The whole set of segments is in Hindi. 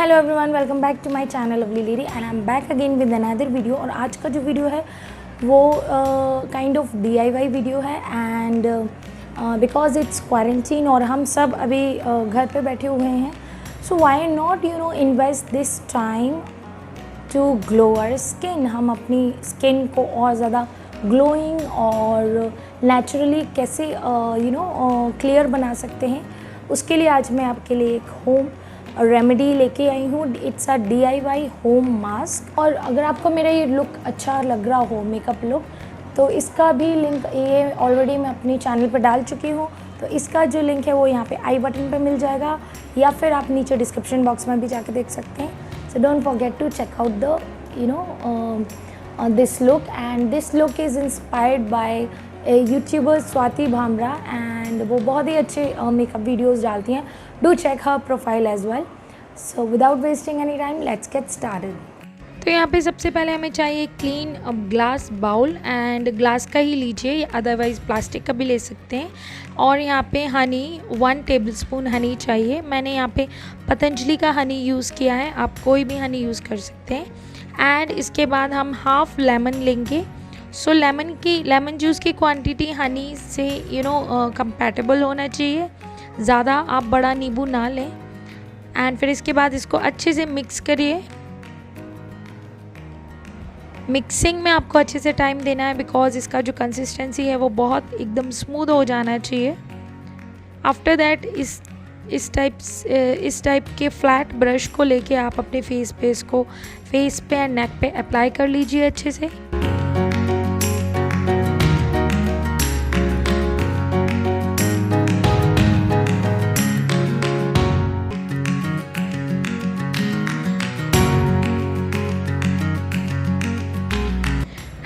Hello everyone, welcome back to my channel Lovely Lady and I am back again with another video. और आज का जो वीडियो है वो काइंड ऑफ DIY वीडियो है एंड बिकॉज इट्स क्वारंटीन और हम सब अभी घर पे बैठे हुए हैं, so why not invest this time to glow our skin. हम अपनी स्किन को और ज़्यादा ग्लोइंग और नेचुरली कैसे क्लियर बना सकते हैं, उसके लिए आज मैं आपके लिए एक होम रेमेडी लेके आई हूँ। It's a DIY home mask. और अगर आपको मेरा ये लुक अच्छा लग रहा हो, मेकअप लुक, तो इसका भी लिंक ये ऑलरेडी मैं अपने चैनल पर डाल चुकी हूँ। तो इसका जो लिंक है वो यहाँ पे आई बटन पे मिल जाएगा या फिर आप नीचे डिस्क्रिप्शन बॉक्स में भी जाके देख सकते हैं। So don't forget to check out the this look and this look is inspired by YouTuber Swati Bhamra and वो बहुत ही अच्छे मेकअप वीडियोस डालती हैं। Do check her profile as well. So without wasting any time let's get started. तो यहाँ पे सबसे पहले हमें चाहिए clean glass bowl and glass का ही लीजिए, अदरवाइज़ प्लास्टिक का भी ले सकते हैं। और यहाँ पे हनी 1 टेबलस्पून हनी चाहिए। मैंने यहाँ पे पतंजलि का हनी यूज़ किया है, आप कोई भी हनी यूज़ कर सकते हैं। एंड इसके बाद हम हाफ़ लेमन लेंगे। सो लेमन जूस की क्वांटिटी हनी से कंपैटिबल होना चाहिए, ज़्यादा आप बड़ा नींबू ना लें। एंड फिर इसके बाद इसको अच्छे से मिक्स करिए। मिक्सिंग में आपको अच्छे से टाइम देना है बिकॉज इसका जो कंसिस्टेंसी है वो बहुत एकदम स्मूथ हो जाना चाहिए। आफ्टर दैट इस टाइप के फ्लैट ब्रश को लेके आप अपने फेस पे एंड नेक पे अप्लाई कर लीजिए अच्छे से।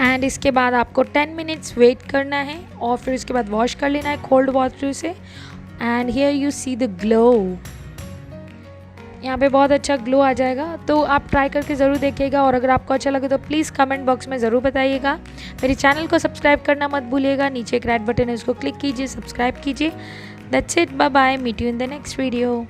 एंड इसके बाद आपको 10 मिनट्स वेट करना है और फिर इसके बाद वॉश कर लेना है कोल्ड वाटर से। And here you see the glow, यहाँ पे बहुत अच्छा ग्लो आ जाएगा। तो आप ट्राई करके ज़रूर देखिएगा और अगर आपको अच्छा लगे तो प्लीज़ कमेंट बॉक्स में ज़रूर बताइएगा। मेरे चैनल को सब्सक्राइब करना मत भूलिएगा, नीचे एक रेड बटन है उसको क्लिक कीजिए, सब्सक्राइब कीजिए। That's it, bye bye, meet you in the next video.